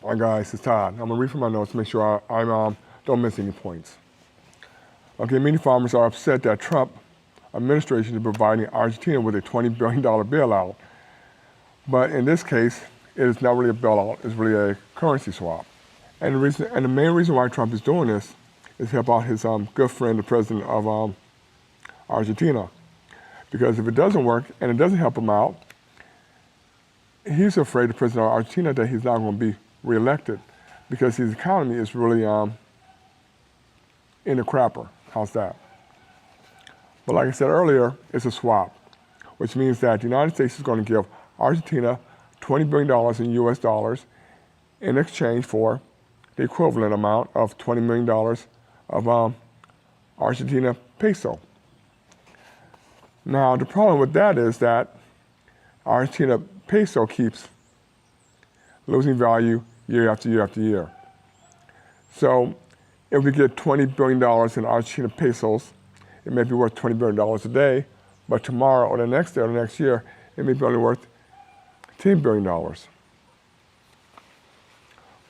All right, guys, it's Todd. I'm gonna read from my notes to make sure I don't miss any points. Okay, many farmers are upset that Trump administration is providing Argentina with a $20 billion bailout. But in this case, it is not really a bailout, it's really a currency swap. And the main reason why Trump is doing this is to help out his good friend, the president of Argentina. Because if it doesn't work and it doesn't help him out, he's afraid, the president of Argentina, that he's not going to be reelected because his economy is really in the crapper. How's that? But like I said earlier, it's a swap, which means that the United States is going to give Argentina $20 billion in US dollars in exchange for the equivalent amount of $20 million of Argentina peso. Now, the problem with that is that Argentina peso keeps losing value year after year after year. So if we get $20 billion in Argentina pesos, it may be worth $20 billion a day, but tomorrow or the next day or the next year, it may be only worth $10 billion.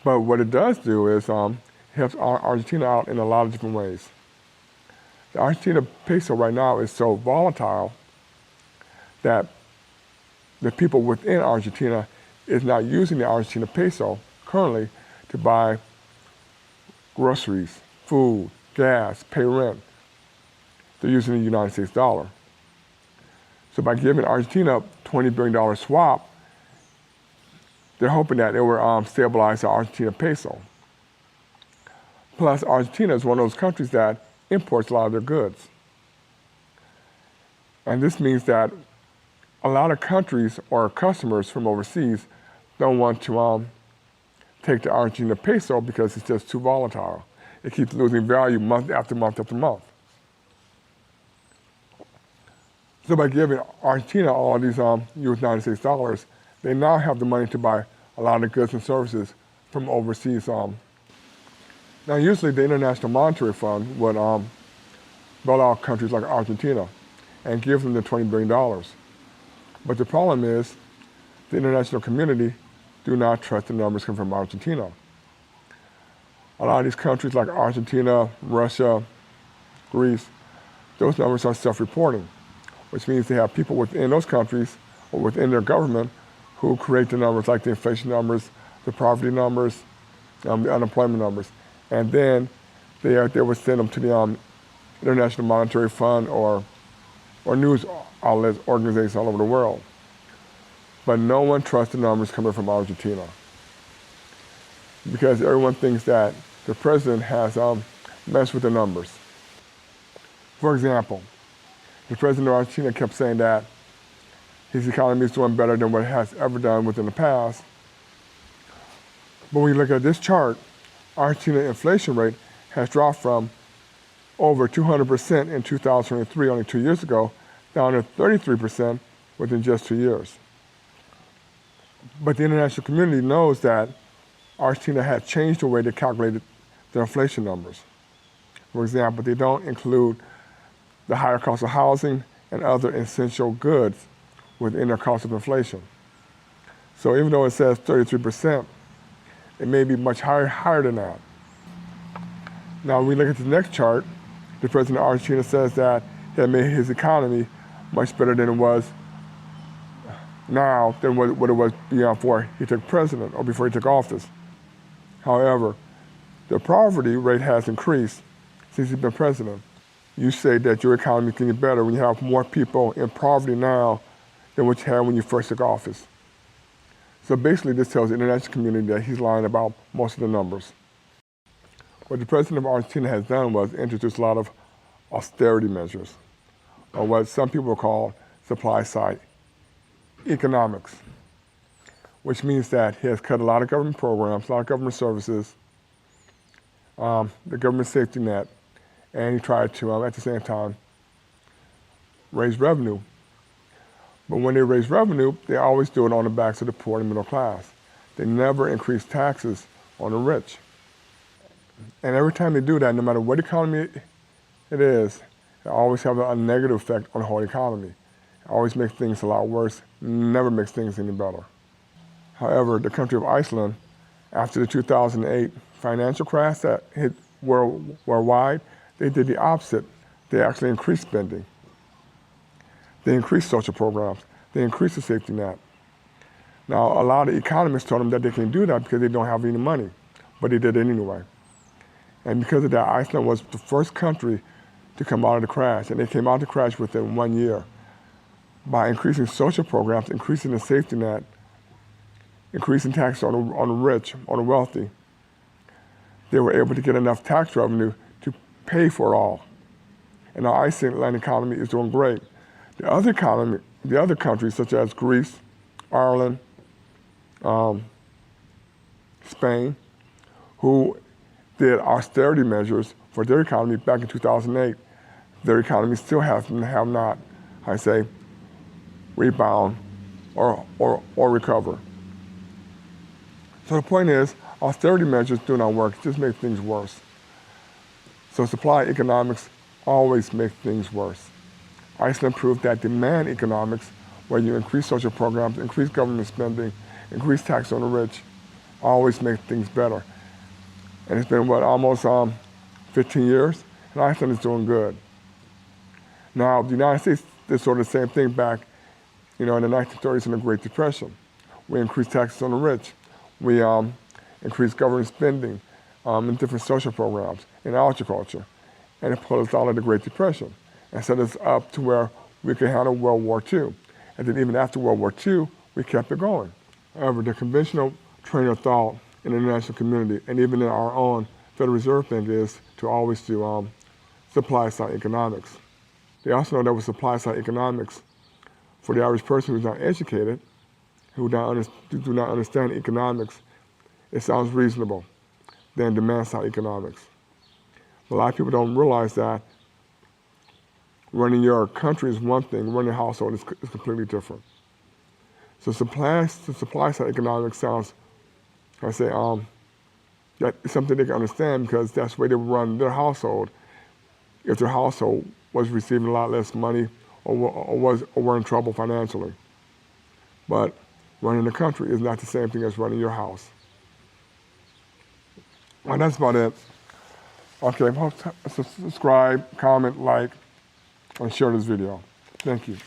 But what it does do is helps Argentina out in a lot of different ways. The Argentina peso right now is so volatile that the people within Argentina is not using the Argentina peso currently to buy groceries, food, gas, pay rent. They're using the United States dollar. So by giving Argentina a $20 billion swap, they're hoping that it will stabilize the Argentina peso. Plus, Argentina is one of those countries that imports a lot of their goods. And this means that a lot of countries or customers from overseas don't want to take the Argentina peso because it's just too volatile. It keeps losing value month after month after month. So by giving Argentina all of these United States dollars, they now have the money to buy a lot of goods and services from overseas. Now, usually the International Monetary Fund would bail out countries like Argentina and give them the $20 billion. But the problem is the international community do not trust the numbers coming from Argentina. A lot of these countries like Argentina, Russia, Greece, those numbers are self-reporting, which means they have people within those countries or within their government who create the numbers like the inflation numbers, the poverty numbers, the unemployment numbers. And then they would send them to the International Monetary Fund or news outlets, organizations all over the world. But no one trusts the numbers coming from Argentina because everyone thinks that the president has messed with the numbers. For example, the president of Argentina kept saying that his economy is doing better than what it has ever done within the past. But when you look at this chart, Argentina inflation rate has dropped from over 200% in 2023, only 2 years ago, down to 33% within just 2 years. But the international community knows that Argentina had changed the way they calculated their inflation numbers. For example, they don't include the higher cost of housing and other essential goods within their cost of inflation. So even though it says 33%, it may be much higher than that. Now, when we look at the next chart, the president of Argentina says that he had made his economy much better than it was now than what it was before he took president or before he took office. However, the poverty rate has increased since he's been president. You say that your economy can get better when you have more people in poverty now than what you had when you first took office. So basically this tells the international community that he's lying about most of the numbers. What the president of Argentina has done was introduce a lot of austerity measures, or what some people call supply side economics, which means that he has cut a lot of government programs, a lot of government services, the government safety net, and he tried to, at the same time, raise revenue. But when they raise revenue, they always do it on the backs of the poor and middle class. They never increase taxes on the rich. And every time they do that, no matter what economy it is, it always has a negative effect on the whole economy. It always makes things a lot worse, never makes things any better. However, the country of Iceland After the 2008 financial crash that hit worldwide, they did the opposite. They actually increased spending. They increased social programs. They increased the safety net. Now, a lot of economists told them that they can't do that because they don't have any money, but they did it anyway. And because of that, Iceland was the first country to come out of the crash, and they came out of the crash within 1 year. By increasing social programs, increasing the safety net, increasing taxes on the rich, on the wealthy, they were able to get enough tax revenue to pay for it all. And our Iceland economy is doing great. The other countries such as Greece, Ireland, Spain, who did austerity measures for their economy back in 2008, their economy still have not, I say, rebound or recover. So the point is, austerity measures do not work, just make things worse. So supply economics always make things worse. Iceland proved that demand economics, where you increase social programs, increase government spending, increase tax on the rich, always make things better. And it's been, almost 15 years, and Iceland is doing good. Now, the United States did sort of the same thing back, in the 1930s in the Great Depression. We increased taxes on the rich. We increased government spending in different social programs, in agriculture, and it pulled us out of the Great Depression and set us up to where we could handle World War II. And then even after World War II, we kept it going. However, the conventional train of thought in the international community, and even in our own Federal Reserve Bank, is to always do supply-side economics. They also know that with supply-side economics, for the average person who's not educated, who do not understand economics, it sounds reasonable than demand-side economics. A lot of people don't realize that running your country is one thing, running a household is completely different. So supply-side economics sounds, that is something they can understand because that's the way they run their household if their household was receiving a lot less money or were in trouble financially. But running the country is not the same thing as running your house. Well, that's about it. Okay, subscribe, comment, like, and share this video. Thank you.